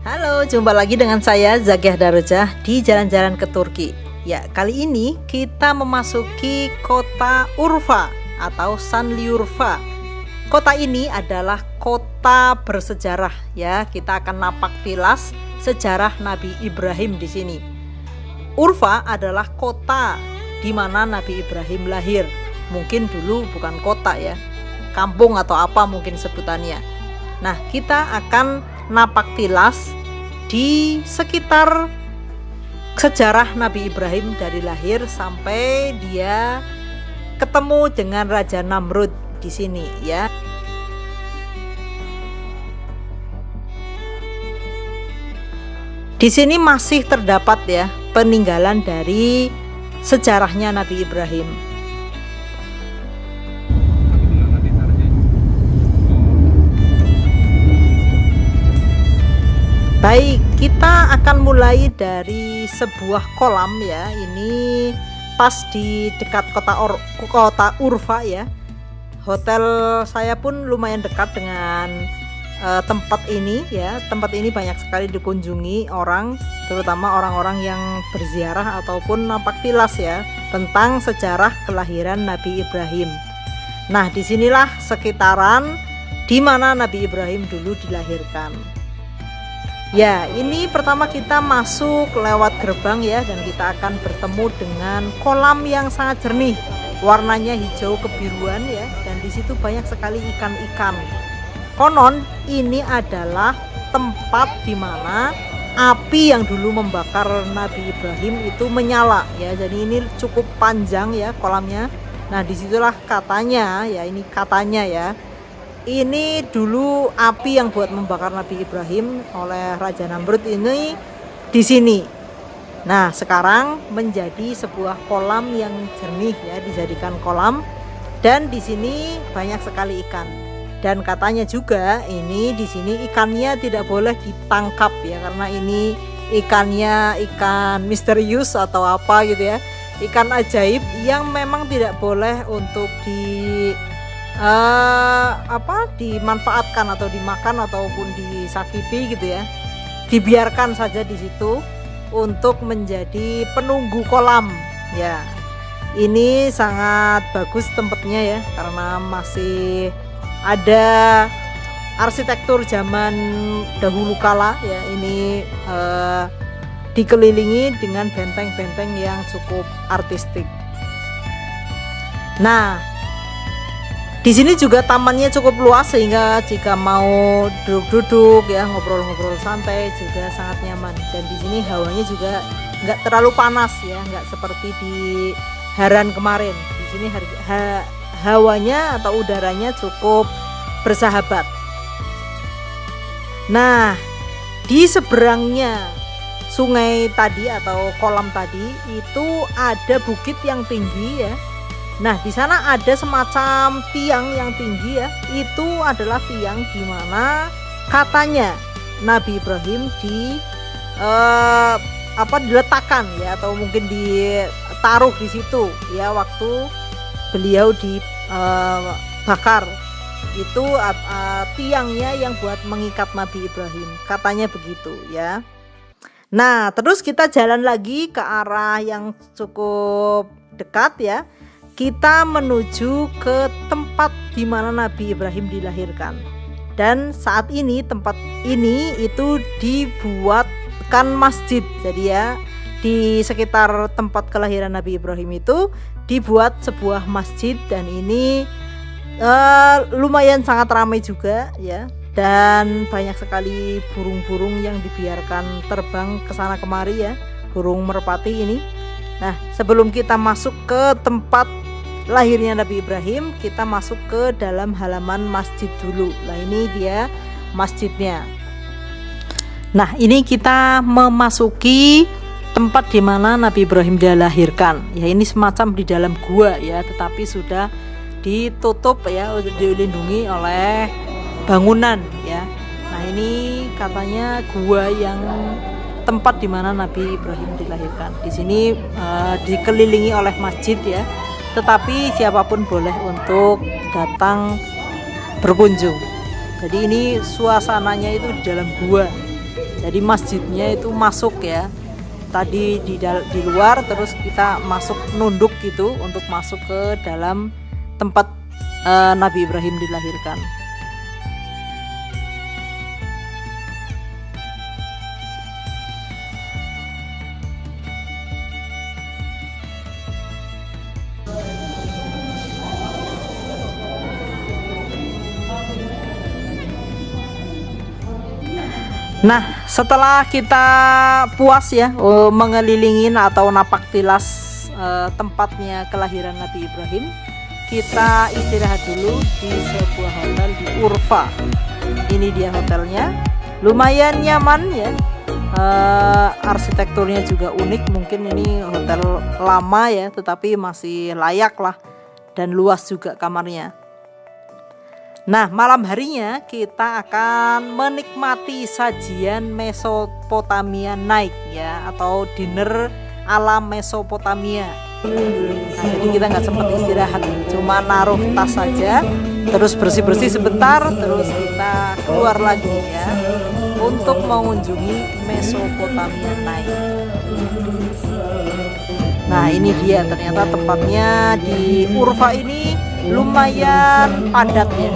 Halo, jumpa lagi dengan saya Zakiah Darojah di Jalan-Jalan ke Turki. Ya, kali ini kita memasuki kota Urfa atau Şanlıurfa. Kota ini adalah kota bersejarah ya. Kita akan napak tilas sejarah Nabi Ibrahim di sini. Urfa adalah kota di mana Nabi Ibrahim lahir. Mungkin dulu bukan kota ya, kampung atau apa mungkin sebutannya. Nah, kita akan napak tilas di sekitar sejarah Nabi Ibrahim dari lahir sampai dia ketemu dengan Raja Namrud di sini ya. Di sini masih terdapat ya peninggalan dari sejarahnya Nabi Ibrahim. Baik, kita akan mulai dari sebuah kolam ya. Ini pas di dekat kota Urfa ya. Hotel saya pun lumayan dekat dengan tempat ini ya. Tempat ini banyak sekali dikunjungi orang, terutama orang-orang yang berziarah ataupun napak tilas ya tentang sejarah kelahiran Nabi Ibrahim. Nah, disinilah sekitaran di mana Nabi Ibrahim dulu dilahirkan. Ya, ini pertama kita masuk lewat gerbang ya, dan kita akan bertemu dengan kolam yang sangat jernih, warnanya hijau kebiruan ya, dan di situ banyak sekali ikan-ikan. Konon ini adalah tempat di mana api yang dulu membakar Nabi Ibrahim itu menyala ya. Jadi ini cukup panjang ya kolamnya. Nah, disitulah katanya ya, ini katanya ya. Ini dulu api yang buat membakar Nabi Ibrahim oleh Raja Namrud ini di sini. Nah, sekarang menjadi sebuah kolam yang jernih ya, dijadikan kolam, dan di sini banyak sekali ikan. Dan katanya juga ini di sini ikannya tidak boleh ditangkap ya, karena ini ikannya ikan misterius atau apa gitu ya. Ikan ajaib yang memang tidak boleh untuk dimanfaatkan atau dimakan ataupun disakiti gitu ya. Dibiarkan saja di situ untuk menjadi penunggu kolam ya. Ini sangat bagus tempatnya ya, karena masih ada arsitektur zaman dahulu kala ya. Ini dikelilingi dengan benteng-benteng yang cukup artistik. Nah, di sini juga tamannya cukup luas, sehingga jika mau duduk-duduk ya, ngobrol-ngobrol santai juga sangat nyaman. Dan di sini hawanya juga nggak terlalu panas ya, nggak seperti di Haran kemarin. Di sini hawanya atau udaranya cukup bersahabat. Nah, di seberangnya sungai tadi atau kolam tadi itu ada bukit yang tinggi ya. Nah, di sana ada semacam tiang yang tinggi ya. Itu adalah tiang di mana katanya Nabi Ibrahim diletakkan ya, atau mungkin ditaruh di situ ya waktu beliau dibakar. Itu tiangnya yang buat mengikat Nabi Ibrahim. Katanya begitu ya. Nah, terus kita jalan lagi ke arah yang cukup dekat ya. Kita menuju ke tempat di mana Nabi Ibrahim dilahirkan. Dan saat ini tempat ini itu dibuatkan masjid. Jadi ya, di sekitar tempat kelahiran Nabi Ibrahim itu dibuat sebuah masjid, dan ini lumayan sangat ramai juga ya. Dan banyak sekali burung-burung yang dibiarkan terbang ke sana kemari ya, burung merpati ini. Nah, sebelum kita masuk ke tempat lahirnya Nabi Ibrahim, kita masuk ke dalam halaman masjid dulu. Nah, ini dia masjidnya. Nah, ini kita memasuki tempat di mana Nabi Ibrahim dilahirkan. Ya, ini semacam di dalam gua ya, tetapi sudah ditutup ya, dilindungi oleh bangunan ya. Nah, ini katanya gua yang tempat di mana Nabi Ibrahim dilahirkan. Di sini dikelilingi oleh masjid ya. Tetapi siapapun boleh untuk datang berkunjung. Jadi ini suasananya itu di dalam gua. Jadi masjidnya itu masuk ya. Tadi di luar, terus kita masuk nunduk gitu untuk masuk ke dalam tempat Nabi Ibrahim dilahirkan. Nah, setelah kita puas ya mengelilingin atau napak tilas tempatnya kelahiran Nabi Ibrahim, kita istirahat dulu di sebuah hotel di Urfa. Ini dia hotelnya, lumayan nyaman ya. Arsitekturnya juga unik, mungkin ini hotel lama ya, tetapi masih layak lah, dan luas juga kamarnya. Nah, malam harinya kita akan menikmati sajian Mesopotamia Night ya, atau dinner ala Mesopotamia. Nah, jadi kita nggak sempat istirahat, cuma naruh tas saja, terus bersih-bersih sebentar, terus kita keluar lagi ya untuk mengunjungi Mesopotamia Night. Nah, ini dia ternyata tempatnya di Urfa ini lumayan padat ya.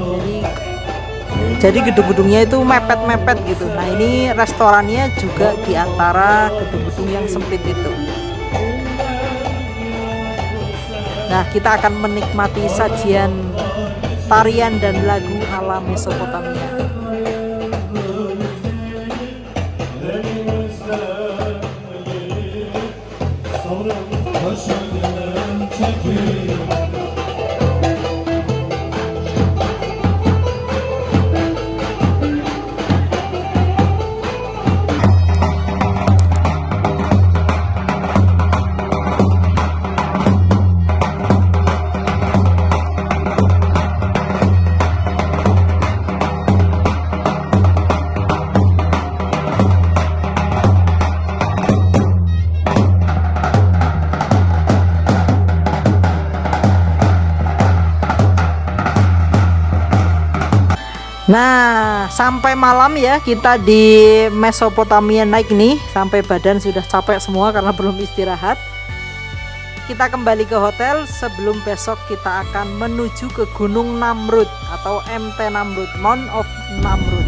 Jadi gedung-gedungnya itu mepet-mepet gitu. Nah, ini restorannya juga di antara gedung-gedung yang sempit itu. Nah, kita akan menikmati sajian tarian dan lagu ala Mesopotamia. Nah, sampai malam ya kita di Mesopotamia Night nih, sampai badan sudah capek semua karena belum istirahat. Kita kembali ke hotel sebelum besok kita akan menuju ke Gunung Namrud atau MT Namrud, Mount of Namrud.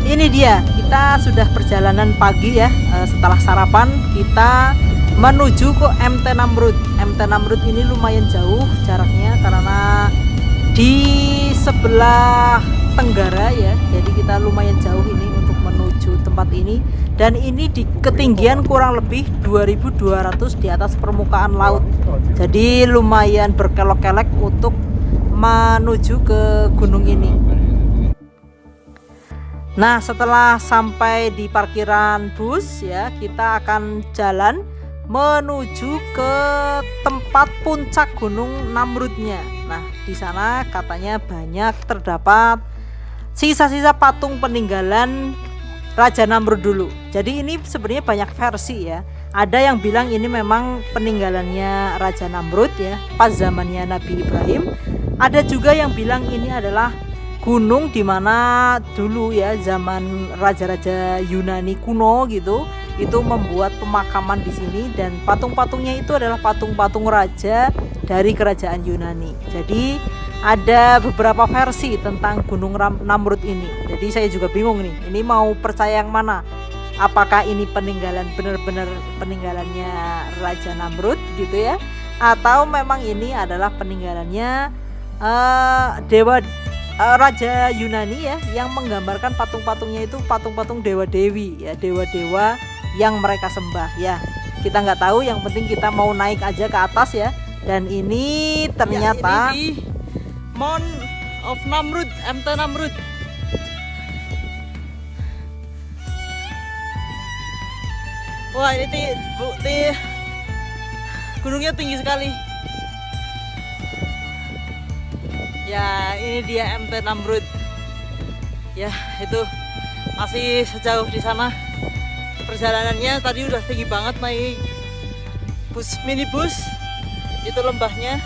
Ini dia, kita sudah perjalanan pagi ya. Setelah sarapan kita menuju ke MT Namrud. MT Namrud ini lumayan jauh jaraknya karena di sebelah tenggara ya, jadi kita lumayan jauh ini untuk menuju tempat ini, dan ini di ketinggian kurang lebih 2200 di atas permukaan laut, jadi lumayan berkelok-kelek untuk menuju ke gunung ini. Nah, setelah sampai di parkiran bus ya, kita akan jalan menuju ke tempat puncak Gunung Namrudnya. Nah, di sana katanya banyak terdapat sisa-sisa patung peninggalan Raja Namrud dulu. Jadi ini sebenarnya banyak versi ya. Ada yang bilang ini memang peninggalannya Raja Namrud ya, pas zamannya Nabi Ibrahim. Ada juga yang bilang ini adalah gunung di mana dulu ya zaman raja-raja Yunani kuno gitu, itu membuat pemakaman di sini, dan patung-patungnya itu adalah patung-patung raja dari kerajaan Yunani. Jadi ada beberapa versi tentang Gunung Namrud ini. Jadi saya juga bingung nih, ini mau percaya yang mana? Apakah ini peninggalan benar-benar peninggalannya Raja Namrud gitu ya? Atau memang ini adalah peninggalannya dewa Raja Yunani ya, yang menggambarkan patung-patungnya itu patung-patung dewa-dewi ya, dewa-dewa yang mereka sembah ya. Kita nggak tahu, yang penting kita mau naik aja ke atas ya. Dan ini ternyata ya, ini di Mount of Namrud, MT Namrud. Wah, ini gunungnya tinggi sekali. Ya, ini dia MT Namrud. Ya, itu masih sejauh di sana. Perjalanannya tadi udah tinggi banget, naik bus, minibus. Itu lembahnya.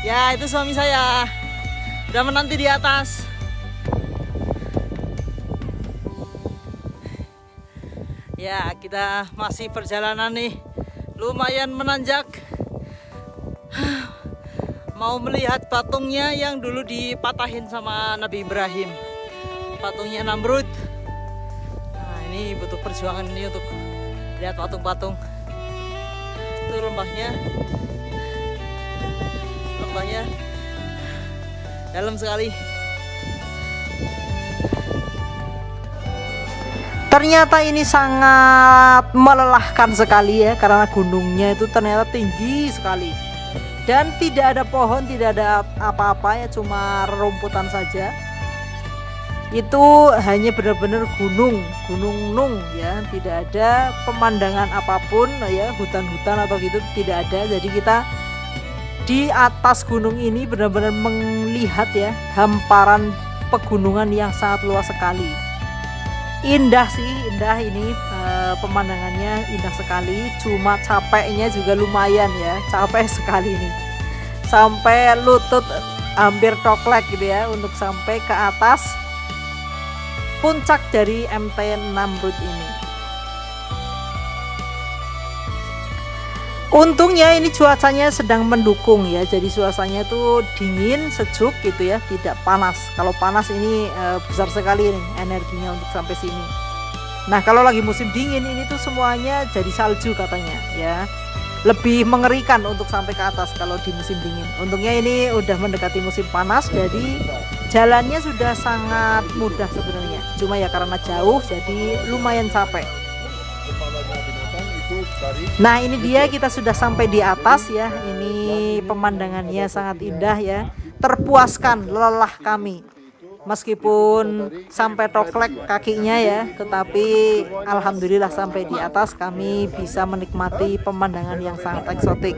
Ya, itu suami saya udah menanti di atas. Ya, kita masih perjalanan nih, lumayan menanjak. Mau melihat patungnya yang dulu dipatahin sama Nabi Ibrahim, patungnya Namrud. Nah, ini butuh perjuangan ini untuk lihat patung-patung. Itu lembahnya dalam sekali. Ternyata ini sangat melelahkan sekali ya, karena gunungnya itu ternyata tinggi sekali dan tidak ada pohon, tidak ada apa-apa ya, cuma rerumputan saja. Itu hanya benar-benar gunung nung ya, tidak ada pemandangan apapun ya, hutan-hutan atau gitu tidak ada. Jadi kita di atas gunung ini benar-benar melihat ya hamparan pegunungan yang sangat luas sekali. Indah sih, indah ini pemandangannya indah sekali. Cuma capeknya juga lumayan ya, capek sekali ini. Sampai lutut hampir coklek gitu ya untuk sampai ke atas puncak dari MT Namrud ini. Untungnya ini cuacanya sedang mendukung ya, jadi suasananya tuh dingin, sejuk gitu ya, tidak panas. Kalau panas ini besar sekali nih energinya untuk sampai sini. Nah, kalau lagi musim dingin ini tuh semuanya jadi salju katanya ya. Lebih mengerikan untuk sampai ke atas kalau di musim dingin. Untungnya ini udah mendekati musim panas, jadi jalannya sudah sangat mudah sebenarnya. Cuma ya karena jauh jadi lumayan capek. Nah, ini dia, kita sudah sampai di atas ya. Ini pemandangannya sangat indah ya. Terpuaskan lelah kami. Meskipun sampai toklek kakinya ya, tetapi alhamdulillah sampai di atas kami bisa menikmati pemandangan yang sangat eksotik.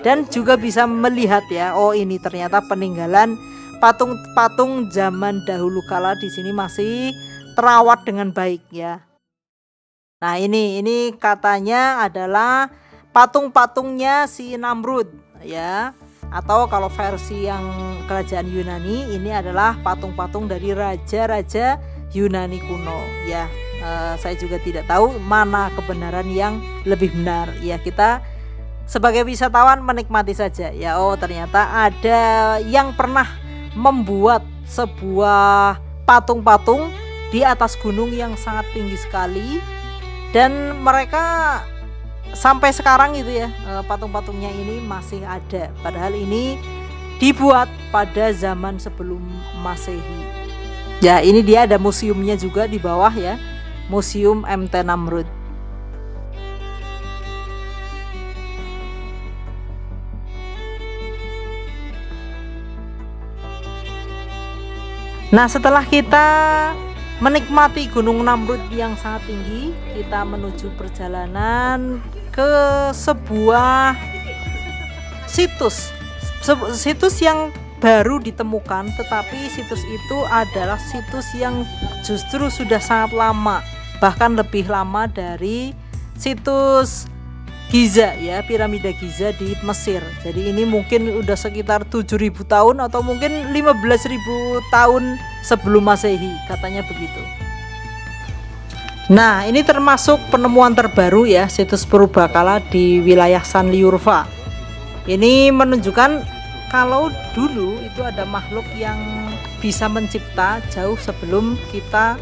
Dan juga bisa melihat ya, oh ini ternyata peninggalan patung-patung zaman dahulu kala di sini masih terawat dengan baik ya. Nah, ini katanya adalah patung-patungnya si Namrud ya. Atau kalau versi yang kerajaan Yunani, ini adalah patung-patung dari raja-raja Yunani kuno ya. Saya juga tidak tahu mana kebenaran yang lebih benar ya. Kita sebagai wisatawan menikmati saja ya. Oh, ternyata ada yang pernah membuat sebuah patung-patung di atas gunung yang sangat tinggi sekali. Dan mereka sampai sekarang gitu ya, patung-patungnya ini masih ada. Padahal ini dibuat pada zaman sebelum Masehi. Ya, ini dia ada museumnya juga di bawah ya, Museum MT Namrud. Nah, setelah kita menikmati Gunung Namrud yang sangat tinggi, kita menuju perjalanan ke sebuah situs yang baru ditemukan, tetapi situs itu adalah situs yang justru sudah sangat lama, bahkan lebih lama dari situs Giza ya, piramida Giza di Mesir. Jadi ini mungkin udah sekitar 7.000 tahun atau mungkin 15.000 tahun sebelum Masehi, katanya begitu. Nah, ini termasuk penemuan terbaru ya, situs purbakala di wilayah Sanliurfa. Ini menunjukkan kalau dulu itu ada makhluk yang bisa mencipta jauh sebelum kita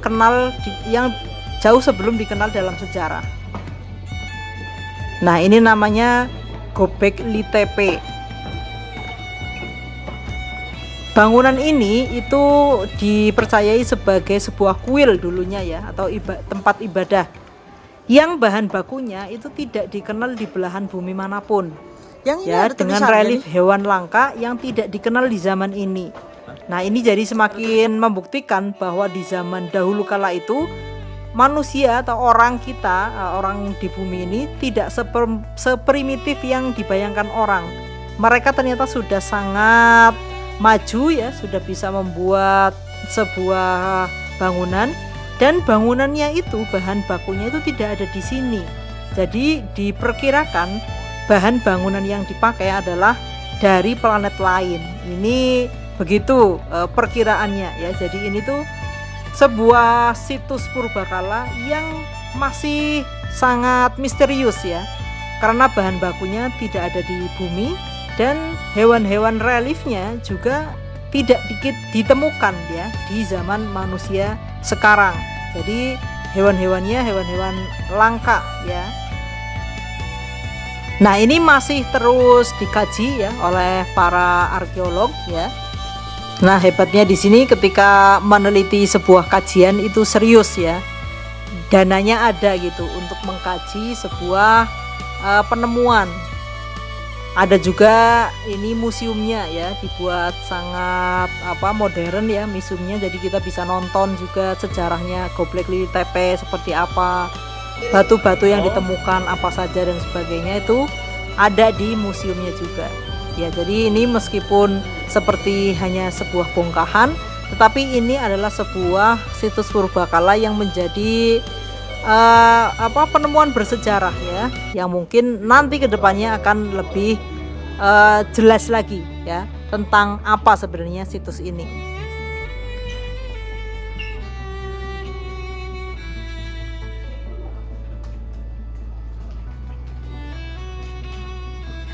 kenal, yang jauh sebelum dikenal dalam sejarah. Nah, ini namanya Göbekli Tepe. Bangunan ini itu dipercayai sebagai sebuah kuil dulunya ya, atau tempat ibadah yang bahan bakunya itu tidak dikenal di belahan bumi manapun. Yang ya, dengan relief hewan langka yang tidak dikenal di zaman ini. Nah, ini jadi semakin membuktikan bahwa di zaman dahulu kala itu manusia atau orang di bumi ini tidak seprimitif yang dibayangkan orang. Mereka ternyata sudah sangat maju ya, sudah bisa membuat sebuah bangunan, dan bangunannya itu bahan bakunya itu tidak ada di sini. Jadi diperkirakan bahan bangunan yang dipakai adalah dari planet lain. Ini begitu perkiraannya ya. Jadi ini tuh sebuah situs purbakala yang masih sangat misterius ya, karena bahan bakunya tidak ada di bumi dan hewan-hewan reliefnya juga tidak dikit ditemukan ya di zaman manusia sekarang. Jadi hewan-hewannya hewan-hewan langka ya. Nah, ini masih terus dikaji ya oleh para arkeolog ya. Nah, hebatnya di sini ketika meneliti sebuah kajian itu serius ya. Dananya ada gitu untuk mengkaji sebuah penemuan. Ada juga ini museumnya ya, dibuat sangat modern ya museumnya. Jadi kita bisa nonton juga sejarahnya Göbekli Tepe seperti apa, batu-batu yang ditemukan apa saja dan sebagainya itu ada di museumnya juga. Ya, jadi ini meskipun seperti hanya sebuah bongkahan, tetapi ini adalah sebuah situs purbakala yang menjadi penemuan bersejarah ya, yang mungkin nanti kedepannya akan lebih jelas lagi ya tentang apa sebenarnya situs ini.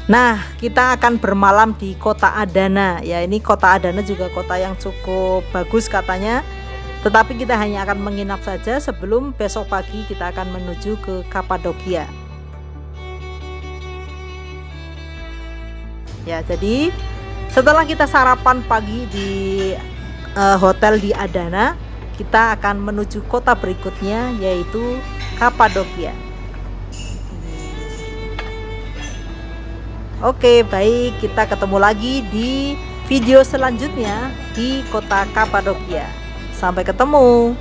Nah, kita akan bermalam di kota Adana ya. Ini kota Adana juga kota yang cukup bagus katanya. Tetapi kita hanya akan menginap saja sebelum besok pagi kita akan menuju ke Kapadokia. Ya, jadi setelah kita sarapan pagi di hotel di Adana, kita akan menuju kota berikutnya yaitu Kapadokia. Oke, baik, kita ketemu lagi di video selanjutnya di kota Kapadokia. Sampai ketemu.